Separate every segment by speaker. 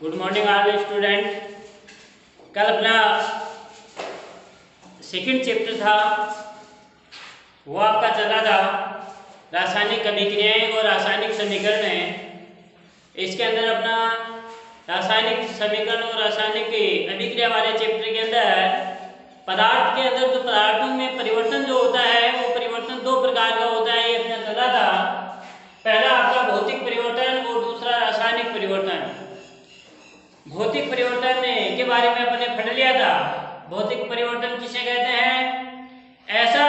Speaker 1: Good morning all student. कल अपना second chapter था वो आपका चला था रासायनिक अभिक्रियाएं और रासायनिक समीकरण है। इसके अंदर अपना रासायनिक समीकरण और रासायनिक अभिक्रिया वाले चैप्टर के अंदर पदार्थ के अंदर जो पदार्थों में परिवर्तन जो होता है वो परिवर्तन दो प्रकार का होता है। ये अपना चला था, पहला आपका भौतिक परिवर्तन और दूसरा रासायनिक परिवर्तन। भौतिक परिवर्तन के बारे में अपने पढ़ लिया था। भौतिक परिवर्तन किसे कहते हैं? ऐसा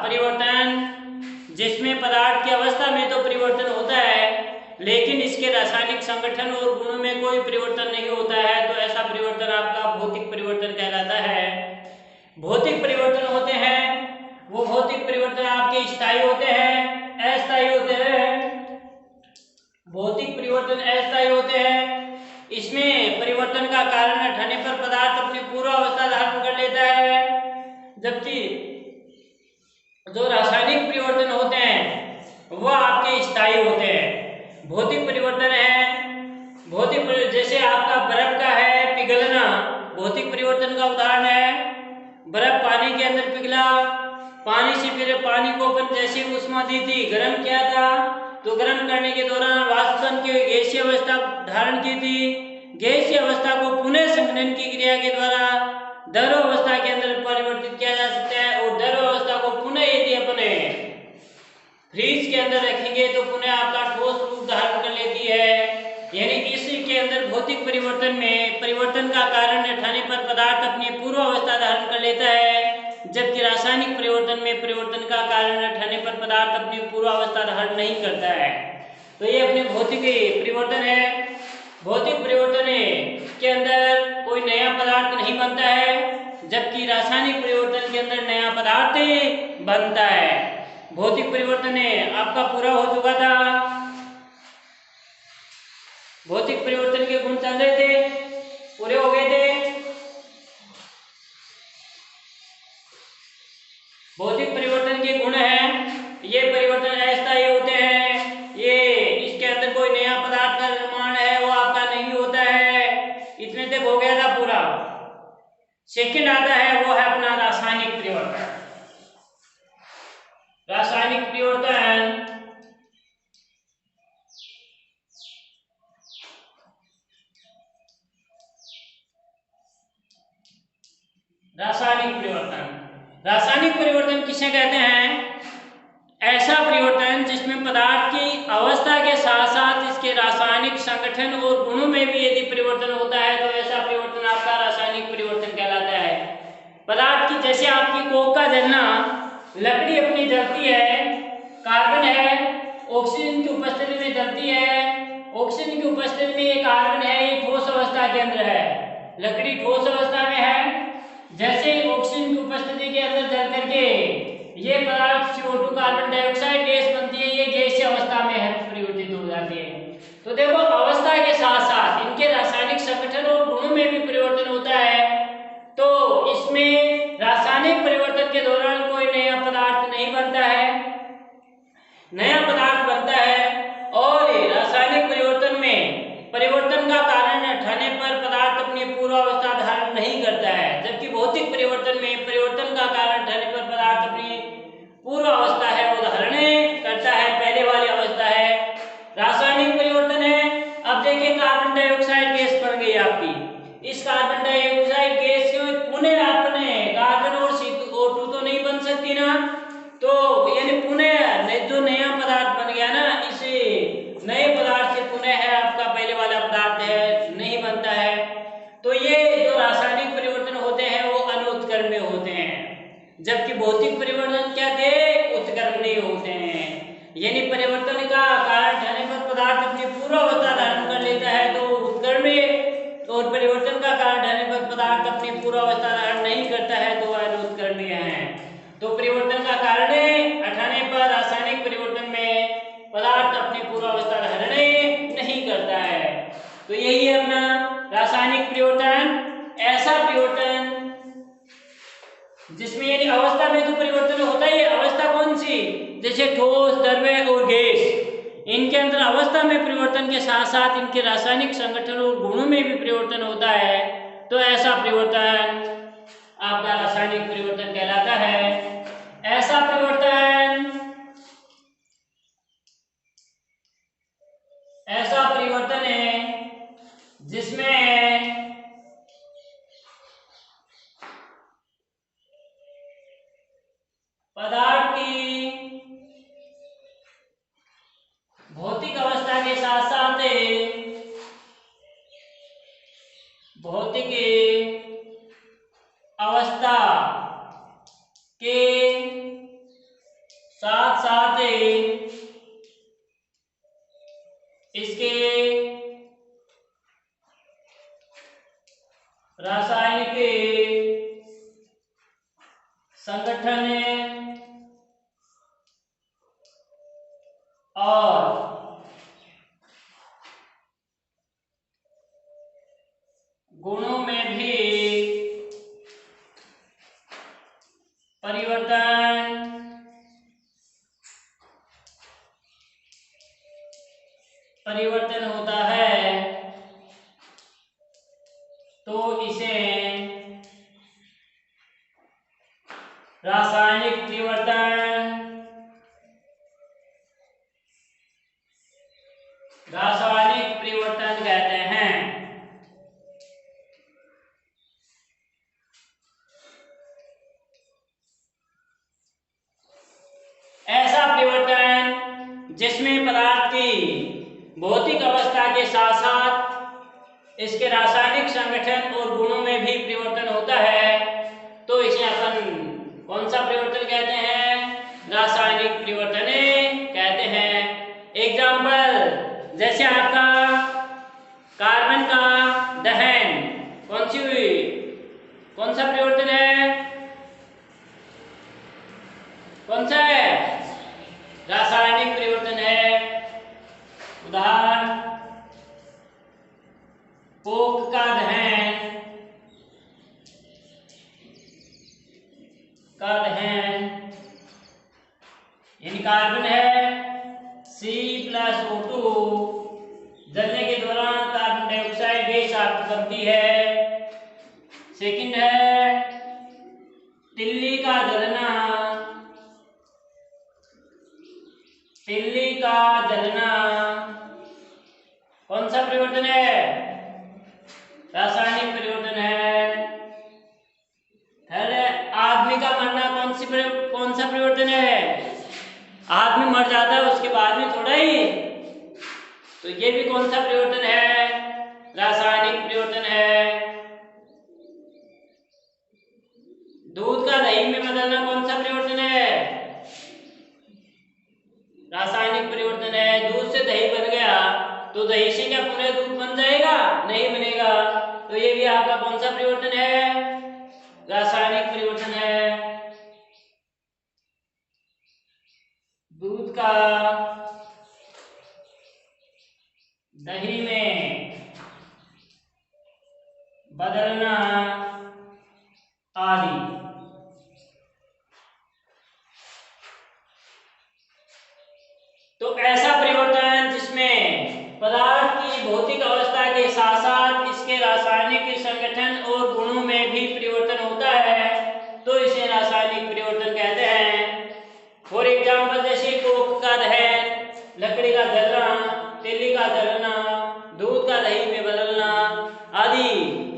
Speaker 1: परिवर्तन जिसमें पदार्थ की अवस्था में तो परिवर्तन होता है लेकिन इसके रासायनिक संगठन और गुणों में कोई परिवर्तन नहीं होता है, तो ऐसा परिवर्तन आपका भौतिक परिवर्तन कहलाता है। भौतिक परिवर्तन होते हैं वो भौतिक परिवर्तन आपके स्थायी होते हैं, अस्थायी होते हैं। भौतिक परिवर्तन अस्थायी होते हैं। इसमें परिवर्तन का कारण हटाने पर पदार्थ अपनी पूर्व अवस्था धारण कर लेता है, जबकि जो रासायनिक परिवर्तन होते हैं वह आपके स्थायी होते हैं। भौतिक परिवर्तन है जैसे आपका बर्फ का है पिघलना, भौतिक परिवर्तन का उदाहरण है। बर्फ पानी के अंदर पिघला, पानी से फिर पानी को अपन जैसे ऊष्मा दी थी, गर्म किया था, तो गर्म करने के दौरान वाष्पन की गैसीय अवस्था धारण की थी। गैसीय अवस्था को पुनः संघनन की क्रिया के द्वारा द्रव अवस्था के अंदर परिवर्तित किया जा सकता है और द्रव अवस्था को पुनः यदि अपने फ्रीज के अंदर रखेंगे तो पुनः आपका ठोस रूप धारण कर लेती है। यानी इसी के अंदर भौतिक परिवर्तन में परिवर्तन का कारण हटाने पर पदार्थ अपनी पूर्व अवस्था धारण कर लेता है, जबकि रासायनिक परिवर्तन में परिवर्तन का कारण हटाने पर पदार्थ अपनी पूर्व अवस्था धारण नहीं करता है। तो ये अपने भौतिक परिवर्तन है। भौतिक परिवर्तन के अंदर कोई नया पदार्थ नहीं बनता है, जबकि रासायनिक परिवर्तन के अंदर नया पदार्थ बनता है। भौतिक परिवर्तन आपका पूरा हो चुका था। भौतिक परिवर्तन के गुण चल रहे थे, पूरे हो गए थे। भौतिक परिवर्तन के गुण हैं, ये परिवर्तन अस्थायी होते हैं, ये इसके अंदर कोई नया पदार्थ का निर्माण है वो आपका नहीं होता है। इतने तक हो गया था पूरा। सेकंड आता है वो है अपना रासायनिक परिवर्तन। रासायनिक परिवर्तन रासायनिक परिवर्तन किसे कहते हैं? ऐसा परिवर्तन जिसमें पदार्थ की अवस्था के साथ साथ इसके रासायनिक संगठन और गुणों में भी यदि परिवर्तन होता है तो ऐसा परिवर्तन आपका रासायनिक परिवर्तन कहलाता है। पदार्थ की जैसे आपकी कोक का जलना, लकड़ी अपनी जलती है, कार्बन है, ऑक्सीजन की उपस्थिति में जलती है। ऑक्सीजन की उपस्थिति में ये कार्बन है, ये ठोस अवस्था के अंदर है, लकड़ी ठोस अवस्था में है। जैसे ऑक्सीजन की उपस्थिति के अंदर जल करके ये पदार्थ CO2 कार्बन डाइऑक्साइड गैस बनती है, ये गैसीय अवस्था में है परिवर्तित हो जाती है। तो देखो अवस्था के साथ साथ इनके रासायनिक संगठन और गुणों में भी परिवर्तन होता है। तो इसमें रासायनिक परिवर्तन के दौरान कोई नया पदार्थ नहीं बनता है, नया पदार्थ बनता है। और रासायनिक परिवर्तन में परिवर्तन का कारण हटाने पर पदार्थ अपनी पूर्व अवस्था धारण नहीं करता है, जबकि भौतिक परिवर्तन में परिवर्तन का कारण हटाने पर पदार्थ अपनी पूर्व अवस्था है वो धारण करता है, पहले वाली अवस्था है। रासायनिक परिवर्तन है, अब देखिए कार्बन डाइऑक्साइड गैस बन गई आपकी। इस कार्बन डाइऑक्साइड गैस को पुनः अपने कार्बन और CO2 तो नहीं बन सकती ना, तो यानी पुनः जो नया पदार्थ बन गया ना, इस नए पदार्थ से पुनः है आपका पहले वाला पदार्थ है नहीं बनता है। तो ये जो रासायनिक परिवर्तन होते हैं वो अनुत्क्रमणीय होते हैं, जबकि भौतिक परिवर्तन क्या थे? उत्क्रमणीय होते हैं। यानी परिवर्तन का कारण हटाने पर पदार्थ अपनी पूर्व अवस्था धारण कर लेता है तो उत्क्रमणीय, और परिवर्तन का कारण हटाने पर पदार्थ अपनी पूर्व अवस्था धारण नहीं करता है तो वह अनुत्क्रमणीय है। तो परिवर्तन का कारण हटाने पर रासायनिक परिवर्तन में पदार्थ अपनी पूर्व अवस्था धारण नहीं करता है। तो यही है अपना रासायनिक परिवर्तन। ऐसा परिवर्तन जिसमें यानी अवस्था में तो परिवर्तन होता ही है। अवस्था कौन सी? जैसे ठोस, द्रव्य और गैस, इनके अंदर अवस्था में परिवर्तन के साथ साथ इनके रासायनिक संगठन और गुणों में भी परिवर्तन होता है, तो ऐसा परिवर्तन आपका रासायनिक परिवर्तन कहलाता है। ऐसा परिवर्तन है जिसमें पदार्थ की भौतिक अवस्था के साथ साथ भौतिक अवस्था के साथ साथ इसके रासायनिक संगठन और गुणों में भी परिवर्तन होता है, तो इसे रासायनिक परिवर्तन कहते हैं। ऐसा परिवर्तन जिसमें पदार्थ की भौतिक अवस्था के साथ साथ इसके रासायनिक संगठन और गुणों में भी परिवर्तन होता है, तो इसे अपन कौन सा परिवर्तन कहते हैं? रासायनिक परिवर्तन कहते हैं। एग्जाम्पल जैसे आपका कार्बन का दहन कौन सा परिवर्तन है? कौन सा है? रासायनिक परिवर्तन है। उदाहरण कोक का दहन यानी कार्बन है C+O2 जलने के दौरान कार्बन डाइऑक्साइड गैस आपकी बनती है। सेकंड है तिल्ली का जलना कौन सा परिवर्तन है? रासायनिक परिवर्तन है। आदमी का मरना कौन सा परिवर्तन है? आदमी मर जाता है उसके बाद में थोड़ा ही, तो ये भी कौन सा परिवर्तन है? रासायनिक परिवर्तन है। दूध का दही में बदलना कौन सा परिवर्तन है? रासायनिक परिवर्तन है। दूध से दही बन गया तो दही से क्या पुनः दूध बन जाएगा? नहीं बनेगा, तो ये भी आपका कौन सा परिवर्तन है? रासायनिक परिवर्तन है। दूध का दही में बदलना आदि। तो ऐसा परिवर्तन जिसमें पदार्थ की भौतिक अवस्था के साथ साथ इसके रासायनिक संगठन और गुणों में भी परिवर्तन होता है, तो इसे रासायनिक परिवर्तन कहते हैं। फॉर एग्जाम्पल जैसे कोक का दहन, लकड़ी का जलना, तेली का जलना, दूध का दही में बदलना आदि,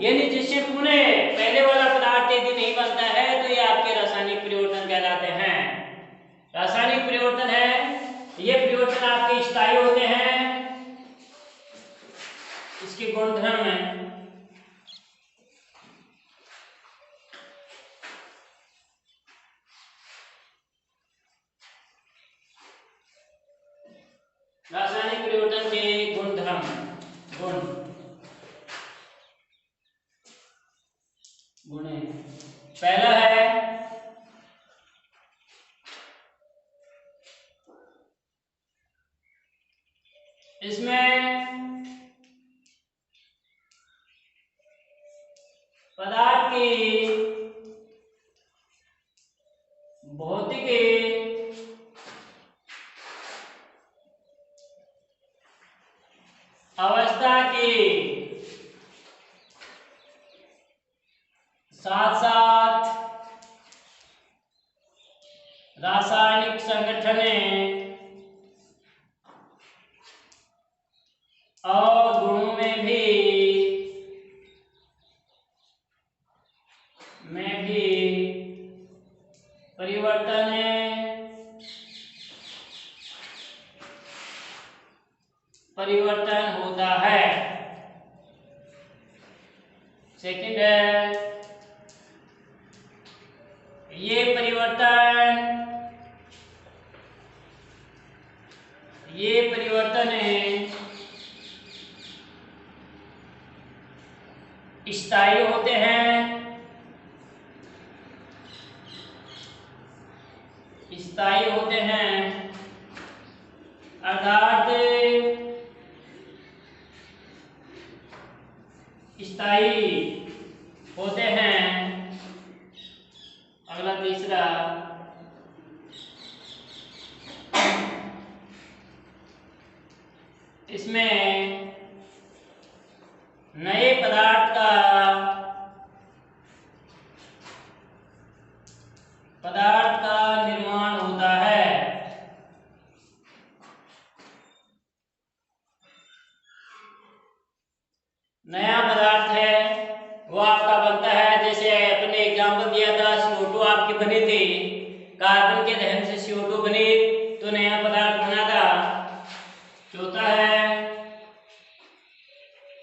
Speaker 1: यानी जिससे पुनः पहले वाला पदार्थ यदि नहीं बनता है तो ये आपके रासायनिक परिवर्तन कहलाते हैं। रासायनिक परिवर्तन है, ये परिवर्तन आपके स्थायी होते हैं, इसके गुणधर्म हैं। रासायनिक परिवर्तन के गुणधर्म गुण पहला है इसमें पदार्थ की भौतिक अवस्था के साथ साथ रासायनिक संगठन और गुणों में भी परिवर्तन होता है। सेकंड है, ये परिवर्तन स्थायी होते हैं। अर्थात स्थायी होते हैं। अगला तीसरा, इसमें नए पदार्थ का निर्माण होता है। नया पदार्थ है वो आपका बनता है, जैसे अपने एग्जाम्पल दिया था CO2 आपके बने थे, कार्बन के दहन से CO2 बने तो नया पदार्थ बना था। चौथा है,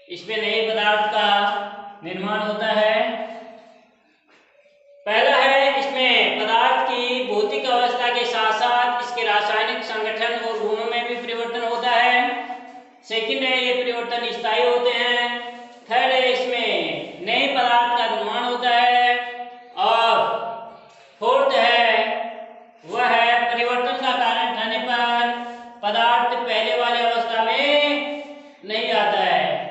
Speaker 1: इसमें नए पदार्थ का निर्माण होता है। पहला है, इसमें पदार्थ की भौतिक अवस्था के साथ साथ इसके रासायनिक संगठन और गुणों में भी परिवर्तन होता है। सेकंड है, ये परिवर्तन स्थायी होते हैं। थर्ड है, इसमें नए पदार्थ का निर्माण होता है। और फोर्थ है, वह है परिवर्तन का कारण ठहरने पर पदार्थ पहले वाली अवस्था में नहीं आता है।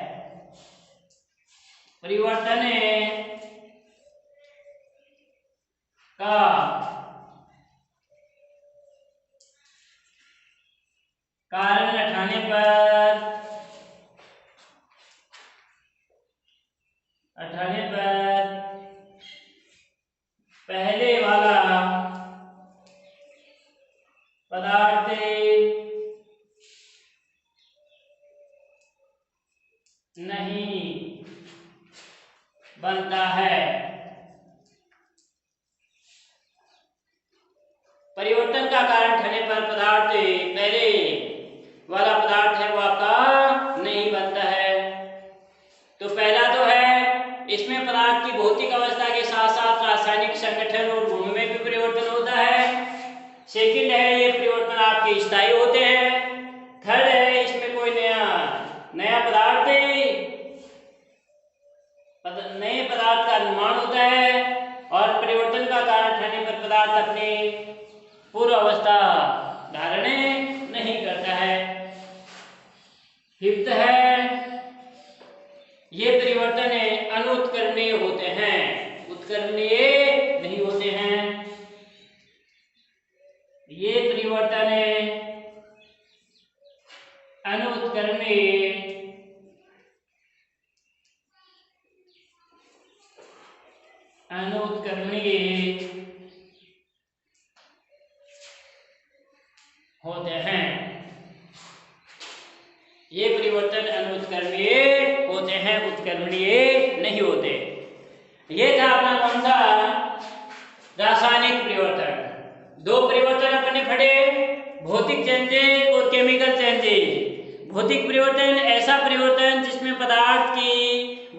Speaker 1: परिवर्तन का कारण ठहरने पर पहले वाला पदार्थ नहीं बनता है। परिवर्तन का कारण ठहरने पर पदार्थ पहले वाला पदार्थ है वो आपका नहीं बनता है। तो पहला तो है, इसमें पदार्थ की भौतिक अवस्था के साथ साथ रासायनिक संगठन और गुणों में भी परिवर्तन होता है। सेकंड है, ये परिवर्तन आपके स्थायी होते हैं। थर्ड है, इसमें कोई नया पदार्थ नए पदार्थ का निर्माण होता है और परिवर्तन का कारण ठहरने पर पदार्थ अपनी पूर्व अवस्था धारण नहीं करता है। फिफ्थ है, ये परिवर्तन अनुत्कर्णीय होते हैं, उत्कर्णीय नहीं होते हैं। ये परिवर्तन अनुत्कर्णीय होते हैं। ये परिवर्तन अनुत्कर्णीय होते हैं, उत्कर्णीय नहीं होते। ये था अपना कौन सा, रासायनिक परिवर्तन। दो परिवर्तन अपने पढ़े, भौतिक चेंजेज और केमिकल चेंजेज। भौतिक परिवर्तन ऐसा परिवर्तन जिसमें पदार्थ की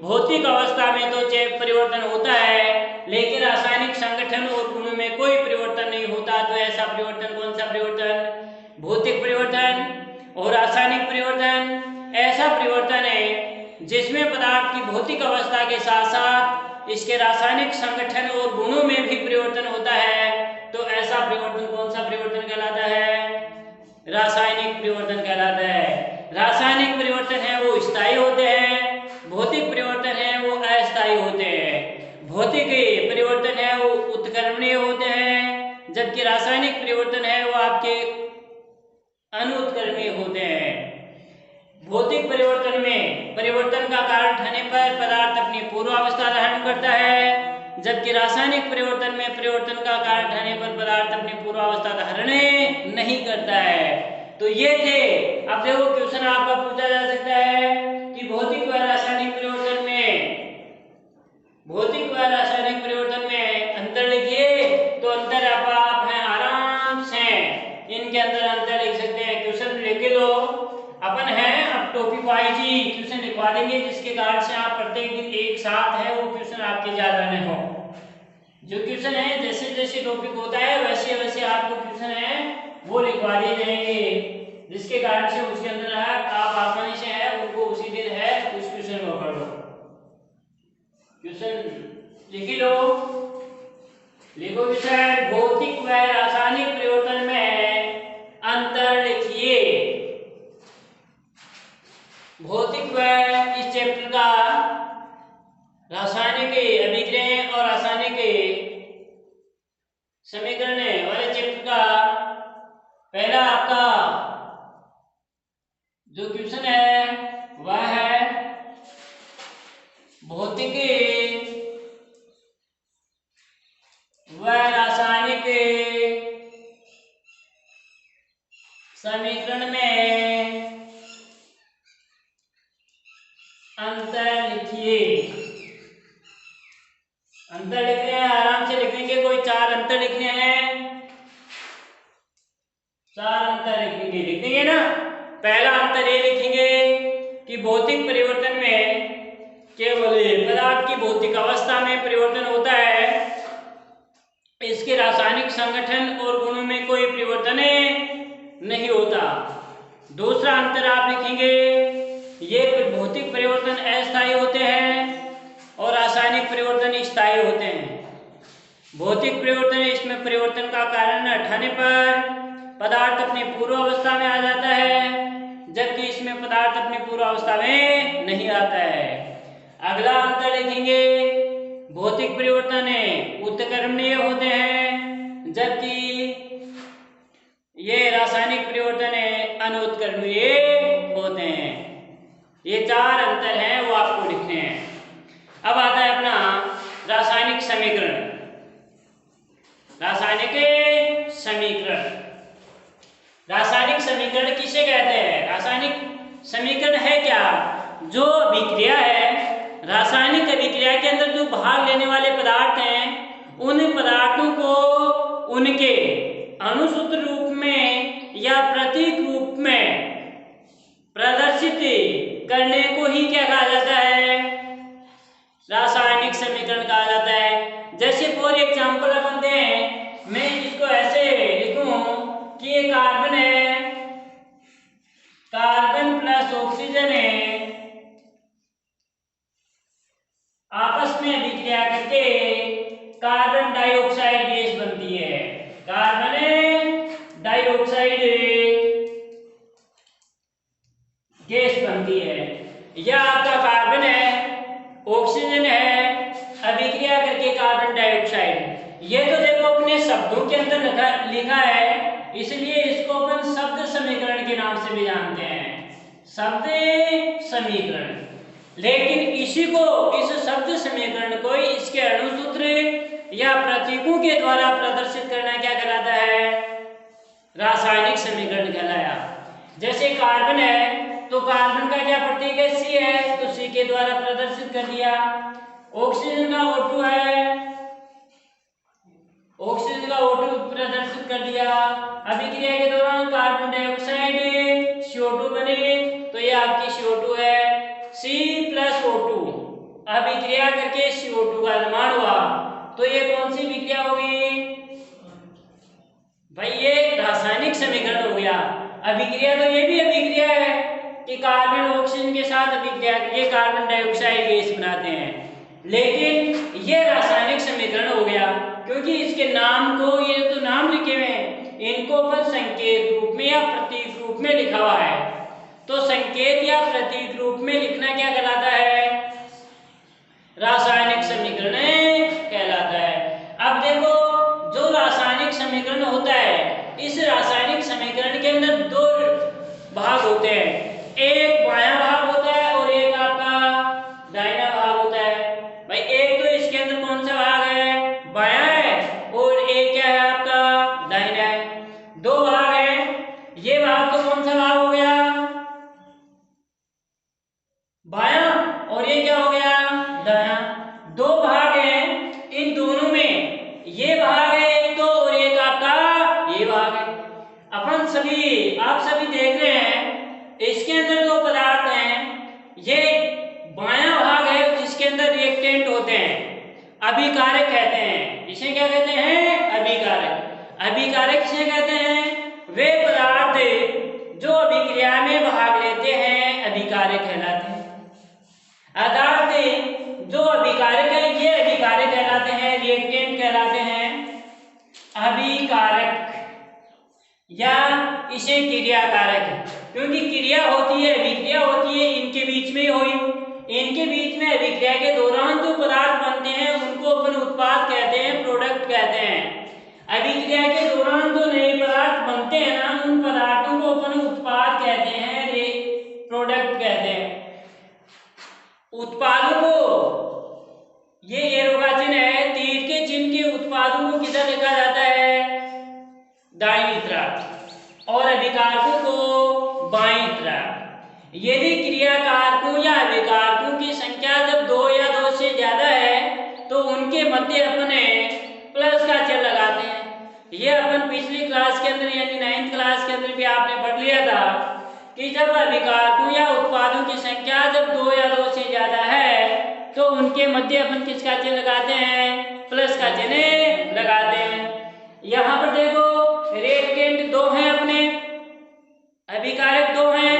Speaker 1: भौतिक अवस्था में तो परिवर्तन होता है, लेकिन रासायनिक संगठन और गुणों में कोई परिवर्तन नहीं होता। तो ऐसा परिवर्तन कौन सा परिवर्तन, भौतिक परिवर्तन। और रासायनिक परिवर्तन ऐसा परिवर्तन है जिसमें पदार्थ की भौतिक अवस्था के साथ साथ इसके रासायनिक संगठन और गुणों में भी परिवर्तन होता है। तो ऐसा परिवर्तन कौन सा परिवर्तन कहलाता है, रासायनिक परिवर्तन कहलाता है। रासायनिक परिवर्तन है वो स्थायी होते हैं, भौतिक परिवर्तन है वो अस्थायी होते हैं। भौतिक परिवर्तन है वो उत्कर्णीय होते हैं, जबकि रासायनिक परिवर्तन है वो आपके अनुत्कर्णीय होते हैं। भौतिक परिवर्तन करता है, जबकि रासायनिक परिवर्तन में परिवर्तन का कारण ठहरने पर पदार्थ अपनी पूर्वावस्था धारण नहीं करता है। तो ये थे। अब देखो क्वेश्चन आपका पूछा जा सकता है कि भौतिक व रासायनिक परिवर्तन में अंतर लिखिए। तो अंतर आप हैं आराम से इनके अंदर अंतर लिख सकते हैं। क्वेश्चन लिख लो अपन है। अब टॉपिक वाइज ही क्वेश्चन लिखवा देंगे, जिसके कारण से आप प्रत्येक दिन एक साथ है वो क्वेश्चन आपके याद रहने हो। जो क्वेश्चन है जैसे जैसे टॉपिक होता है वैसे वैसे आपको क्वेश्चन है वो लिखवा दिए जाएंगे, जिसके कारण से उसके अंदर है आप आसानी से है उनको उसी दिन है उस क्वेश्चन को पढ़ लो। क्वेश्चन लिख लो। लिखो क्वेश्चन, भौतिक व रासायनिक परिवर्तन में अंतर लिखिए। भौतिक व इस चैप्टर का रासायनिक अभिक्रिया और रासायनिक समीकरण वाले चैप्टर का पहला आपका जो क्वेश्चन है वह है भौतिक व रासायनिक समीकरण में अंतर लिखिए। अंतर लिख रहे हैं, आराम से लिखेंगे। कोई 4 अंतर लिखने हैं, 4 अंतर लिखेंगे ना। पहला अंतर ये लिखेंगे कि भौतिक परिवर्तन में केवल पदार्थ की भौतिक अवस्था में परिवर्तन होता है, इसके रासायनिक संगठन और गुणों में कोई परिवर्तन नहीं होता। दूसरा अंतर आप लिखेंगे, ये भौतिक परिवर्तन अस्थायी होते हैं और रासायनिक परिवर्तन स्थायी होते हैं। भौतिक परिवर्तन इसमें परिवर्तन का कारण हटाने पर पदार्थ अपनी पूर्व अवस्था में आ जाता है, जबकि इसमें पदार्थ अपनी पूर्व अवस्था में नहीं आता है। अगला अंतर लिखेंगे, भौतिक परिवर्तन उत्क्रमणीय होते हैं, जबकि ये रासायनिक परिवर्तन अनुत्क्रमणीय होते हैं। ये 4 अंतर हैं वो आपको लिखने हैं। अब आता है अपना रासायनिक समीकरण। रासायनिक समीकरण, रासायनिक समीकरण किसे कहते हैं? रासायनिक समीकरण है क्या? जो अभिक्रिया है, रासायनिक अभिक्रिया के अंदर जो भाग लेने वाले पदार्थ हैं, उन पदार्थों को उनके अणुसूत्र रूप में या प्रतीक रूप में प्रदर्शित करने को ही क्या कहा जाता है? रासायनिक समीकरण कहा जाता है। जैसे फॉर एग्जाम्पल अपन दें, मैं इसको ऐसे लिखूं कि ये कार्बन है, कार्बन प्लस ऑक्सीजन है, आपस में अभिक्रिया करके कार्बन डाइऑक्साइड गैस बनती है। कार्बन डाइऑक्साइड गैस बनती है। यह आपका कार्बन है, ऑक्सीजन है, अभिक्रिया करके कार्बन डाइऑक्साइड। ये तो देखो अपने शब्दों के अंदर लिखा है, इसलिए इसको अपन शब्द समीकरण के नाम से भी जानते हैं, शब्द समीकरण। लेकिन इसी को, इस शब्द समीकरण को इसके अणुसूत्र या प्रतीकों के द्वारा प्रदर्शित करना क्या कहलाता है? रासायनिक समीकरण कहलाया। जैसे कार्बन है तो कार्बन का क्या प्रतीक है? सी है, तो सी के द्वारा प्रदर्शित कर दिया। ऑक्सीजन का O2 है, ऑक्सीजन का O2 प्रदर्शित कर दिया। अभिक्रिया के दौरान कार्बन डाइऑक्साइड CO2 बने, तो ये आपकी CO2 है। C प्लस O2 अभिक्रिया करके CO2 का निर्माण हुआ, तो ये कौन सी विक्रिया होगी भाई? ये रासायनिक समीकरण हो गया। अभिक्रिया तो ये भी अभिक्रिया है कि कार्बन ऑक्सीजन के साथ अभिक्रिया करके कार्बन डाइऑक्साइड गैस बनाते हैं, लेकिन ये रासायनिक समीकरण हो गया क्योंकि इसके नाम को, ये तो नाम लिखे हुए हैं, इनको अपन संकेत रूप में या प्रतीक रूप में लिखा हुआ है। तो संकेत या प्रतीक रूप में लिखना क्या कहलाता है? रासायनिक समीकरण कहलाता है। अब देखो, जो रासायनिक समीकरण होता है, इस रासायनिक समीकरण के अंदर 2 भाग होते हैं, एक बायां भाग होता है और एक आपका दाहिना भाग होता है। भाई एक तो इसके अभिकारक कहते हैं। इसे क्या कहते हैं? अभिकारक। अभिकारक किसे कहते हैं? वे पदार्थ जो अभिक्रिया में भाग लेते हैं अभिकारक कहलाते हैं। अर्थात जो अभिकारक है ये अभिकारक कहलाते हैं, रिएक्टेंट कहलाते हैं अभिकारक, या इसे क्रियाकारक, क्योंकि क्रिया होती है, अभिक्रिया होती है इनके बीच में हुई। इनके बीच में अभिक्रिया के दौरान जो पदार्थ बनते हैं उनको अपन उत्पाद कहते हैं, प्रोडक्ट कहते हैं। अभिक्रिया के दौरान जो नए पदार्थ बनते हैं ना, उन पदार्थों को अपन उत्पाद कहते हैं, प्रोडक्ट कहते हैं। उत्पादों को, ये एरो का चिन्ह है, तीर के चिन्ह के उत्पादों को किधर लिखा जाता है? दाईं तरफ, और अभिकारकों को बाईं तरफ। यदि क्रियाकारकों या अभिकारकों की संख्या जब 2 या 2 से ज्यादा है तो उनके मध्य अपने प्लस का चिन्ह लगाते हैं। ये अपन पिछली क्लास के अंदर यानी 9th क्लास के अंदर भी आपने पढ़ लिया था कि जब अभिकारकों या उत्पादों की संख्या जब 2 या 2 से ज्यादा है तो उनके मध्य अपन किसका चिन्ह लगाते हैं? प्लस का चिन्ह लगाते हैं। यहाँ पर देखो रिएक्टेंट 2 हैं, अपने अभिकारक 2 हैं,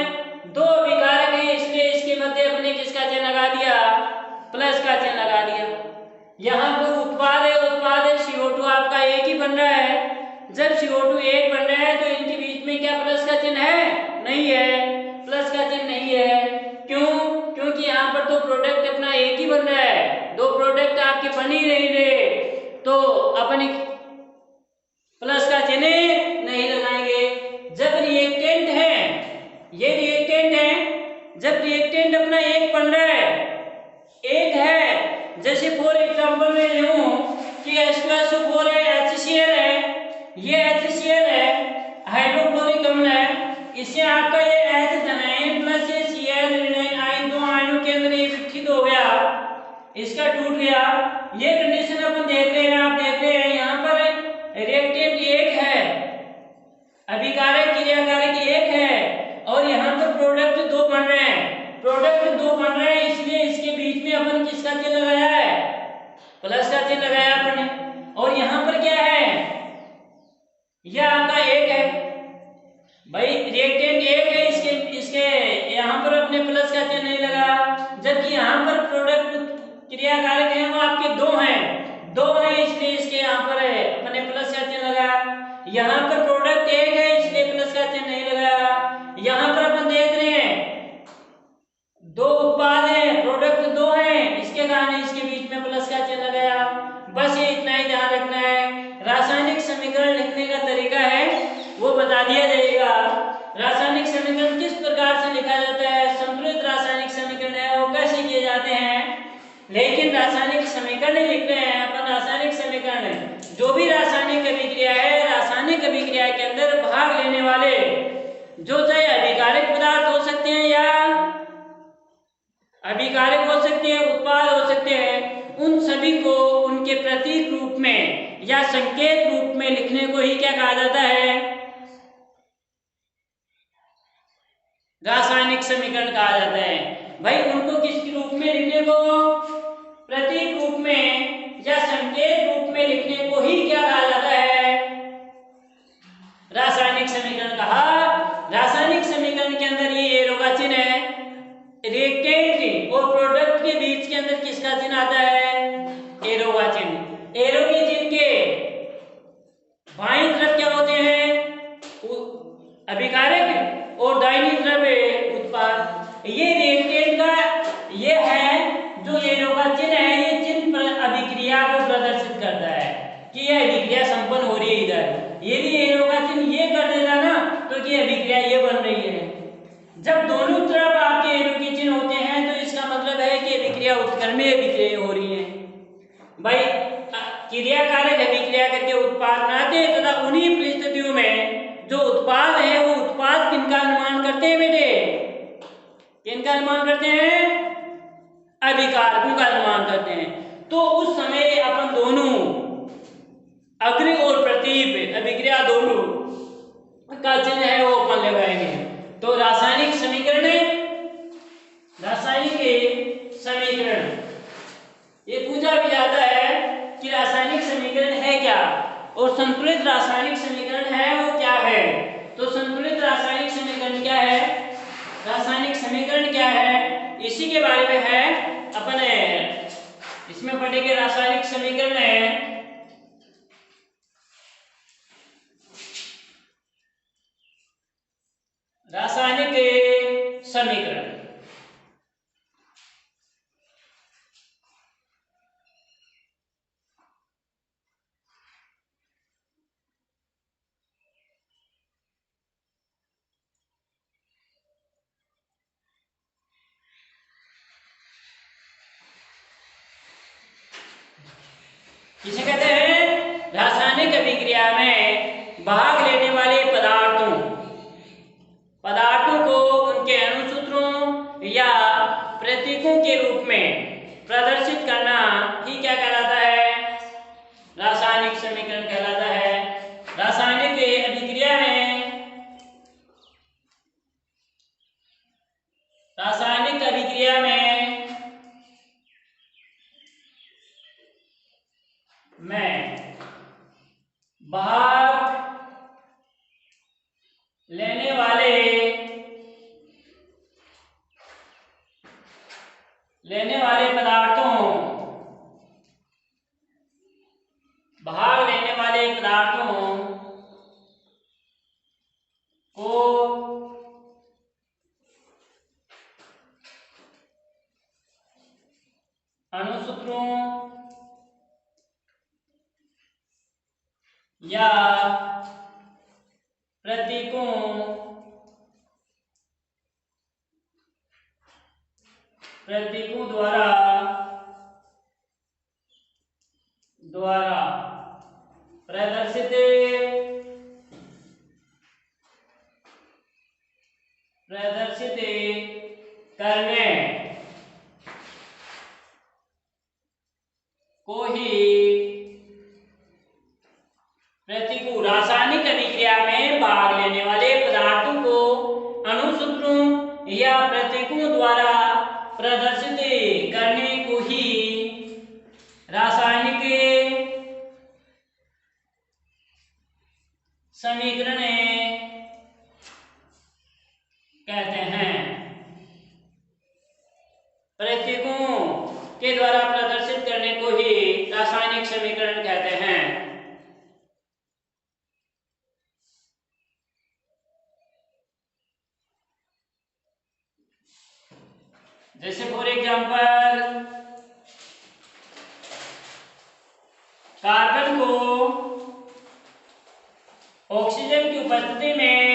Speaker 1: 2 अभिकारक हैं, इसलिए इसके मध्य अपने किसका चिन्ह लगा दिया? प्लस का चिन्ह लगा दिया। यहाँ पर उत्पाद है, उत्पाद है CO2 आपका एक ही बन रहा है। जब CO2 एक बन रहा है तो इनके बीच में क्या प्लस का चिन्ह है? नहीं है, प्लस का चिन्ह नहीं है। क्यों? क्योंकि यहाँ पर तो प्रोडक्ट अपना एक ही बन रहा है, 2 प्रोडक्ट आपके बन ही नहीं रहे, तो अपन प्लस का चिन्ह नहीं लगाएंगे। जब रिएक्टेंट है, ये रिएक्टेंट है, जब रिएक्टेंट अपना एक बन रहा है, एक है, जैसे फॉर एग्जांपल में यूं कि H+O4 है, HCl है, ये HCl है, हाइड्रोक्लोरिक अम्ल है, इससे आपका ये H धनायन प्लस ये Cl ऋणायन आयन, दो आयनों के अंदर ये विकसित हो गया, इसका टूट गया। ये कंडीशन अपन देख रहे हैं, आप देख रहे हैं यहाँ पर रिएक्टेंट एक है, अभिकारक क्रियाकारक एक है, और यहाँ पर प्रोडक्ट 2 बन रहे हैं, प्रोडक्ट 2 बन रहे हैं, इसलिए इसके बीच में अपन किसका चिन्ह लगाया है? प्लस का चिन्ह लगाया अपन ने। और यहाँ पर क्या है? यह आपका एक है, भाई रिएक्टेंट एक है, इसके यहाँ पर अपने प्लस का चिन्ह नहीं लगा, जबकि यहाँ पर प्रोडक्ट क्रियाकारक है वो आपके 2 हैं, 2 हैं, इसलिए इसके यहाँ पर अपने प्लस का चिन्ह लगाया। यहाँ पर प्रोडक्ट एक है, इसलिए प्लस का चिन्ह नहीं लगाया। यहाँ पर अपन देख रहे हैं 2 उत्पाद हैं, प्रोडक्ट 2 हैं, इसके कारण इसके बीच में प्लस का चिन्ह लगाया। बस ये इतना ही ध्यान रखना है। रासायनिक समीकरण लिखने का तरीका है वो बता दिया जाएगा। रासायनिक समीकरण किस प्रकार से लिखा जाता है, संतुलित रासायनिक समीकरण है वो कैसे किए जाते हैं, लेकिन रासायनिक समीकरण लिख रहे हैं अपन। रासायनिक समीकरण जो भी रासायनिक अभिक्रिया है, रासायनिक अभिक्रिया के अंदर भाग लेने वाले जो चाहे अभिकारक पदार्थ हो सकते हैं या अभिकारक हो सकते हैं, उत्पाद हो सकते हैं, उन सभी को उनके प्रतीक रूप में या संकेत रूप में लिखने को ही क्या कहा जाता है? रासायनिक समीकरण कहा जाता है। भाई उनको किस रूप में लिखने को? प्रतीक रूप में या संकेत रूप में लिखने को ही क्या कहा जाता है? रासायनिक समीकरण कहा। रासायनिक समीकरण के अंदर ये एरो का चिन्ह है, रिएक्टेंट और प्रोडक्ट के बीच के अंदर किसका चिन्ह आता है? एरो का चिन्ह। एरो के चिन्ह के बाईं तरफ क्या होते हैं? अभिकारक, और दाहिनी तरफ उत्पाद। ये रिएक्टेंट का ये है जो एरो का चिन्ह है, ये चिन्ह अभिक्रिया को प्रदर्शित करता है कि यह अभिक्रिया संपन्न हो रही है इधर। यदि एरो का चिन्ह ये कर देगा ना तो कि अभिक्रिया ये बन रही है। जब दोनों तरफ आपके एरो के चिन्ह होते हैं तो इसका मतलब है कि अभिक्रिया उत्क्रमणीय अभिक्रिया हो रही है। भाई क्रियाकारक अभिक्रिया करके उत्पाद बनाते तथा उन्हीं परिस्थितियों में जो उत्पाद है वो उत्पाद किनका निर्माण करते हैं बेटे? किनका निर्माण करते हैं? अभिकारकों का निर्माण करते हैं। तो उस समय अपन दोनों अग्र और प्रतीप अभिक्रिया दोनों का चिन्ह है वो अपन लगाएंगे। तो रासायनिक समीकरण ये पूछा भी जाता है संतुलित रासायनिक समीकरण है वो क्या है? तो संतुलित रासायनिक समीकरण क्या है? रासायनिक समीकरण क्या है, इसी के बारे में है अपन इसमें पढ़ेंगे। रासायनिक समीकरण है रासायनिक समीकरण। किसे कहते हैं? रासायनिक अभिक्रिया में भाग लेने वाले पदार्थों को उनके अणुसूत्रों या प्रतीकों के रूप में प्रदर्शित करना ही क्या कहलाता है? रासायनिक समीकरण कहलाता है। रासायनिक अभिक्रिया में भाग लेने वाले पदार्थों को अणुसूत्रों या प्रतीकों द्वारा प्रदर्शित करने को ही प्रतिकूल। रासायनिक अभिक्रिया में भाग लेने वाले पदार्थों को अणुसूत्रों या प्रतीकों द्वारा प्रदर्शित करने को ही रासायनिक समीकरण कहते हैं। प्रतीकों के द्वारा प्रदर्शित करने को ही रासायनिक समीकरण कहते हैं। जैसे फॉर एग्जांपल कार्बन को ऑक्सीजन की उपस्थिति में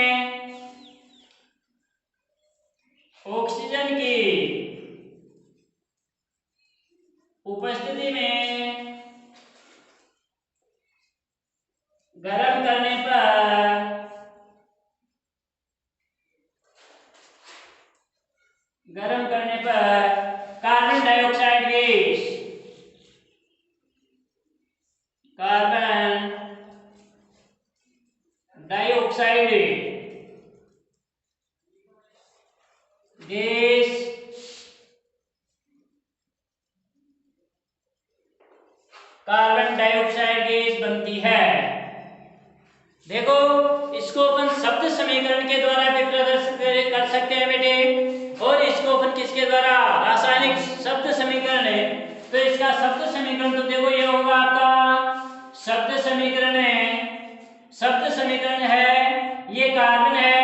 Speaker 1: गर्म करने पर कार्बन डाइऑक्साइड गैस बनती है। देखो, इसको अपन शब्द समीकरण के द्वारा भी प्रदर्शित कर सकते हैं बेटे, और इसको अपन किसके द्वारा? रासायनिक शब्द समीकरण है। तो इसका शब्द समीकरण तो देखो ये होगा आपका शब्द समीकरण है ये कार्बन है,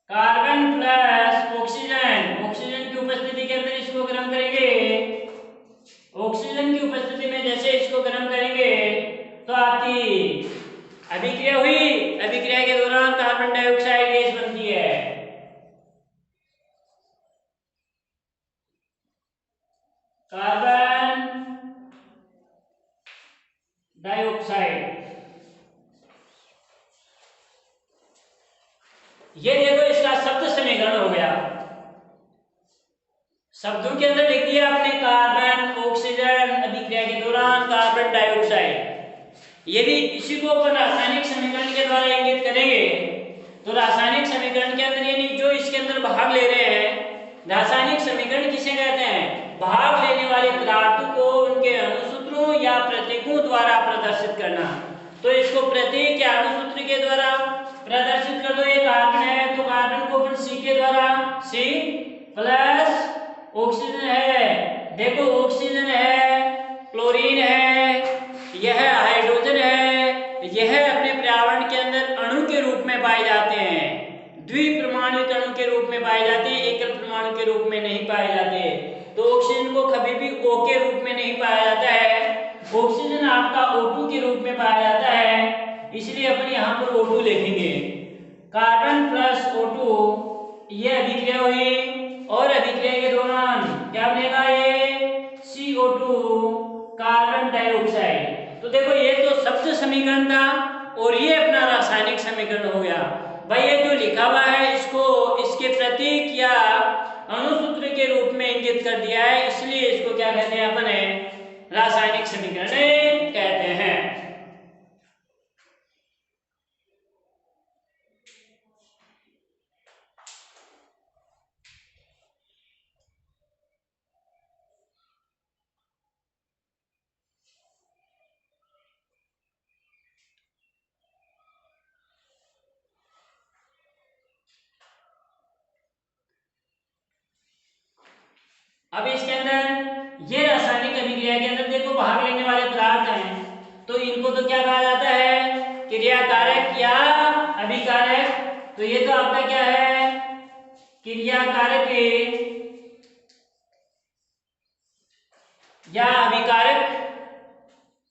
Speaker 1: कार्बन प्लस ऑक्सीजन की उपस्थिति के अंदर इसको गर्म करेंगे। ऑक्सीजन की उपस्थिति में जैसे इसको गर्म करेंगे तो आपकी अभिक्रिया हुई, अभिक्रिया के दौरान कार्बन डाइऑक्साइड गैस बनती है। कार्बन डाइऑक्साइड, ये देखो इसका शब्द समीकरण हो गया। शब्दों के अंदर लिख दिया आपने कार्बन ऑक्सीजन, अभिक्रिया के दौरान कार्बन डाइऑक्साइड। यदि इसी को अपन रासायनिक समीकरण के द्वारा इंगित करेंगे तो रासायनिक समीकरण के अंदर यानी जो इसके अंदर भाग ले रहे हैं, रासायनिक समीकरण किसे कहते हैं? भाग लेने वाले पदार्थों को उनके अणुसूत्रों अणुसूत्रों या प्रतीकों द्वारा प्रदर्शित करना। तो इसको प्रतीक या अणुसूत्र के द्वारा प्रदर्शित कर दो। ये कार्बन है तो कार्बन को अपन C के द्वारा C प्लस ऑक्सीजन है, देखो ऑक्सीजन है, क्लोरीन है, यह हाइड्रोजन है, यह अपने पर्यावरण के अंदर अणु के रूप में पाए जाते हैं, द्विपरमाणुक अणु के रूप में पाए जाते हैं, एकल परमाणु के रूप में नहीं पाए जाते। तो ऑक्सीजन को कभी भी O के रूप में नहीं पाया जाता है, ऑक्सीजन आपका O2 के रूप में पाया जाता है, इसलिए अपन यहाँ पर O2 लिखेंगे। कार्बन प्लस O2 ये अभिक्रिया हुई और अभिक्रिया के दौरान क्या बनेगा, ये CO2 कार्बन डाइऑक्साइड। तो देखो ये तो शब्द समीकरण था और ये अपना रासायनिक समीकरण हो गया। भाई ये जो लिखा हुआ है इसको इसके प्रतीक या अणुसूत्र के रूप में इंगित कर दिया है, इसलिए इसको क्या कहते हैं अपन, रासायनिक समीकरण कहते हैं। अब इसके अंदर ये रासायनिक अभिक्रिया के अंदर देखो भाग लेने वाले पदार्थ हैं, तो इनको तो क्या कहा जाता है, क्रियाकारक या अभिकारक। तो ये तो आपका क्या है, क्रियाकारक या अभिकारक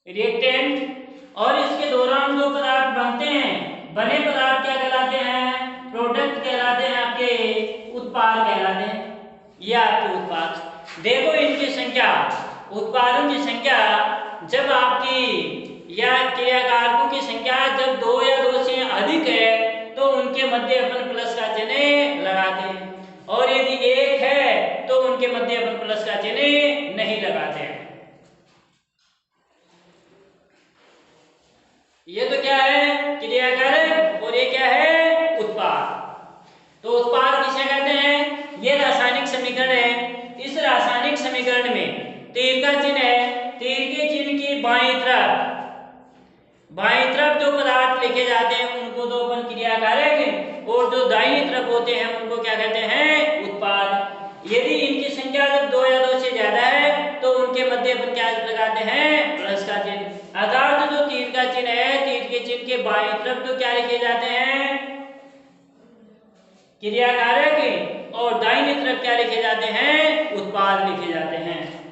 Speaker 1: रिएक्टेंट। और इसके दौरान जो पदार्थ बनते हैं, बने पदार्थ क्या कहलाते हैं, प्रोडक्ट कहलाते हैं, आपके उत्पाद कहलाते हैं, ये आपके उत्पाद। देखो इनकी संख्या, उत्पादों की संख्या जब आपकी या क्रियाकारकों की संख्या जब 2 या 2 से अधिक है तो उनके मध्य अपन प्लस का चिन्ह लगाते हैं, और यदि 1 है तो उनके मध्य अपन प्लस का चिन्ह नहीं लगाते हैं। ये तो क्या है, क्रियाकारक, और ये क्या है, उत्पाद। तो उत्पाद किसे कहते हैं, ये रासायनिक समीकरण है। इस रासायनिक समीकरण में तीर का चिन्ह है, तीर के चिन्ह की बाईं तरफ जो पदार्थ लिखे जाते हैं उनको तो अपन क्रियाकारक, और जो दाहिनी तरफ होते हैं उनको क्या कहते हैं, उत्पाद। यदि इनकी संख्या जब 2 या 2 से ज्यादा है तो उनके मध्य अपन क्या लगाते हैं, प्लस का चिन्ह। अर्थात जो तीर का चिन्ह है, तीर के चिन्ह के बाईं तरफ जो क्या लिखे जाते हैं, क्रियाकारक, और दाहिनी तरफ क्या लिखे जाते हैं, उत्पाद लिखे जाते हैं।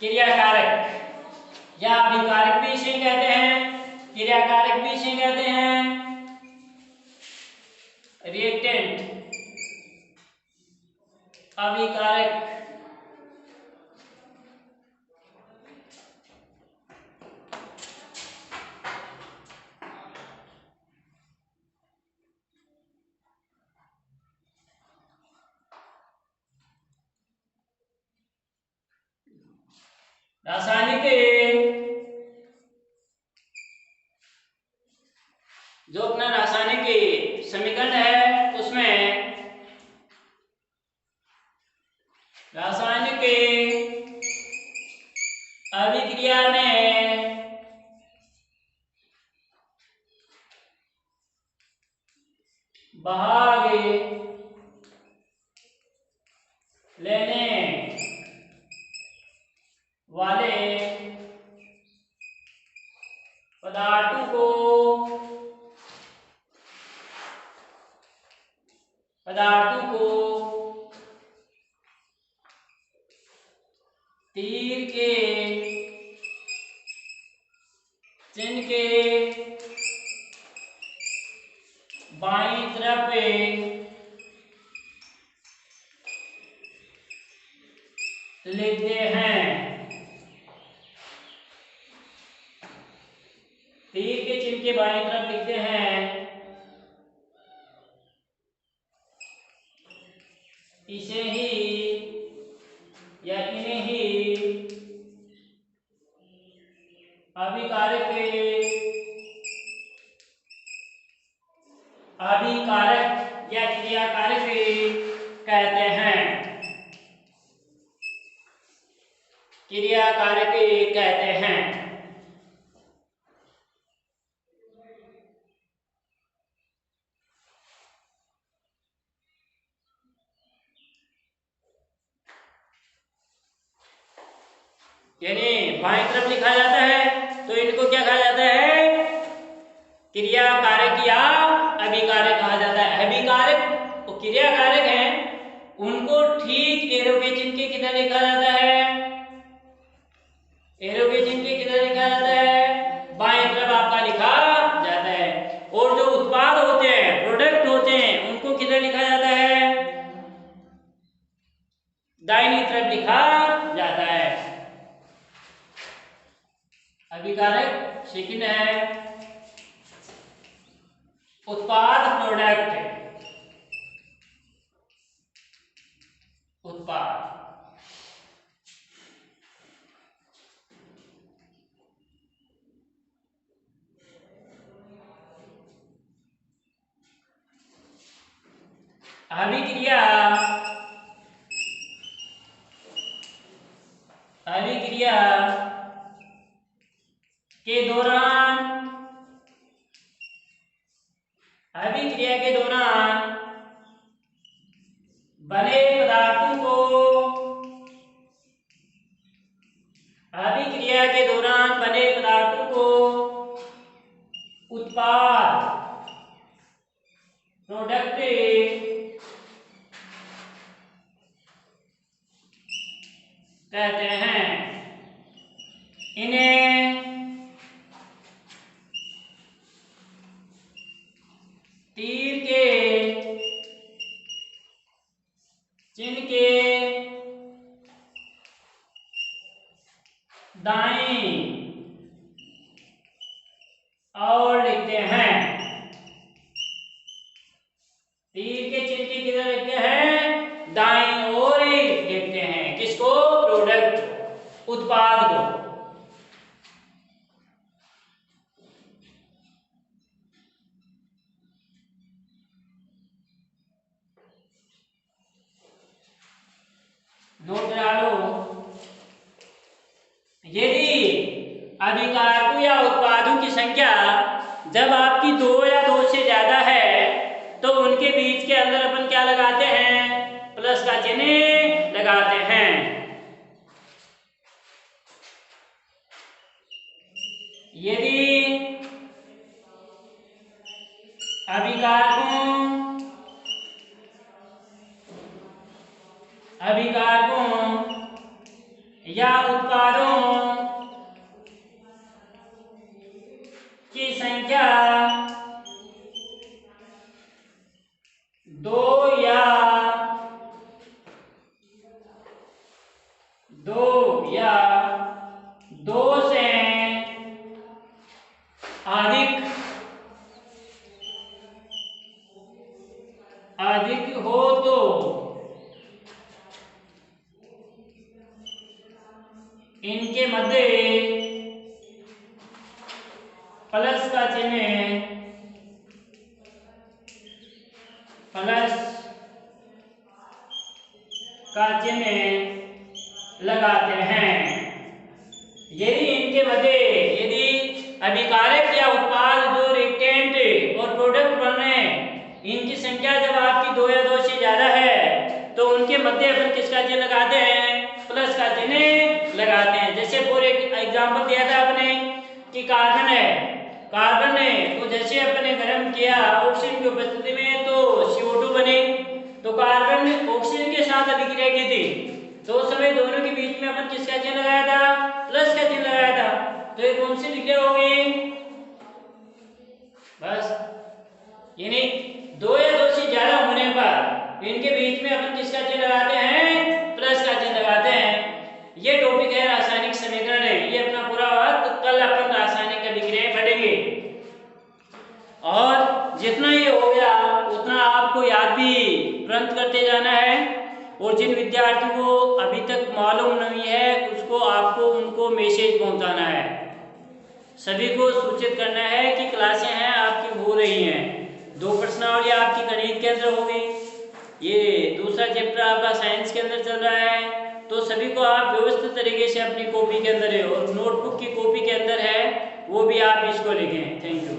Speaker 1: क्रियाकारक या अभिकारक भी इसे कहते हैं, क्रियाकारक भी इसे कहते हैं, रिएक्टेंट, अभिकारक, रासायनिक जो अपना रासायनिक समीकरण है उसमें रासायनिक अभिक्रिया में भाग लेने वाले पदार्थों को तीर के चिन्ह के बाईं तरफ लिखते हैं। तीर के चिन्ह के बाईं तरफ लिखते हैं इसे ही या इन्हें ही अभिकारक या क्रियाकारक कहते हैं। क्रियाकारक कहते हैं। यानी बाईं तरफ लिखा जाता है तो इनको क्या कहा जाता है? क्रियाकारक या अभिकारक कहा जाता है। अभिकारक और क्रियाकारक हैं, उनको ठीक एरो के चिन्ह के किधर लिखा जाता है? एरो के चिन्ह के किधर लिखा जाता है? बाएं तरफ आपका लिखा जाता है। और जो उत्पाद होते हैं, प्रोडक्ट होते हैं, उनको किधर लिखा जाता है? दाहिनी तरफ लिखा जाता है। अभिकारक सेकंड है, उत्पाद प्रोडक्ट, उत्पाद। अभिक्रिया के दौरान बने पदार्थों को उत्पाद प्रोडक्ट कहते हैं। इन्हें तीर के चिन्ह के दाईं और लिखते हैं। तीर के चिन्ह के किधर लिखते हैं? दाईं ओर लिखते हैं। किसको? प्रोडक्ट, उत्पाद को। नोट करा लो, यदि अभिकारकों या उत्पादों की संख्या जब आपकी 2 या 2 से ज्यादा है तो उनके बीच के अंदर अपन क्या लगाते हैं? प्लस का चिन्ह लगाते हैं। यदि अभिकारकों या उत्पादों की संख्या 2 या 2 से अधिक हो तो इनके मध्य प्लस का चिन्ह लगाते हैं। यदि अभिकारक या उत्पाद जो रिएक्टेंट और प्रोडक्ट बन रहे हैं, इनकी संख्या जब आपकी 2 या 2 से ज्यादा है तो उनके मध्य अपन किसका चिन्ह लगाते हैं? प्लस का चिन्ह लगाते हैं। जैसे फॉर एग्जांपल दिया था आपने कि कार्बन है तो जैसे अपने गर्म किया ऑक्सीजन की उपस्थिति में तो CO2 बने, तो कार्बन ऑक्सीजन के साथ अभिक्रिया की थी तो उस समय दोनों के बीच में अपन किसका चिन्ह लगाया था? प्लस का चिन्ह लगाया था। तो ये कौन सी विक्रिया होगी? बस, यानी 2 या 2 से ज्यादा होने पर इनके बीच में अपन किसका चिन्ह लगाते हैं? प्लस का चिन्ह लगाते हैं। जितना ये हो गया उतना आपको याद भी तुरंत करते जाना है, और जिन विद्यार्थियों को अभी तक मालूम नहीं है उसको आपको उनको मैसेज पहुंचाना है, सभी को सूचित करना है कि क्लासें हैं आपकी हो रही हैं। 2 प्रश्नावली आपकी गणित के अंदर हो गई, ये दूसरा चैप्टर आपका साइंस के अंदर चल रहा है, तो सभी को आप व्यवस्थित तरीके से अपनी कॉपी के अंदर है और नोटबुक की कॉपी के अंदर है वो भी आप इसको लिखें। Thank you.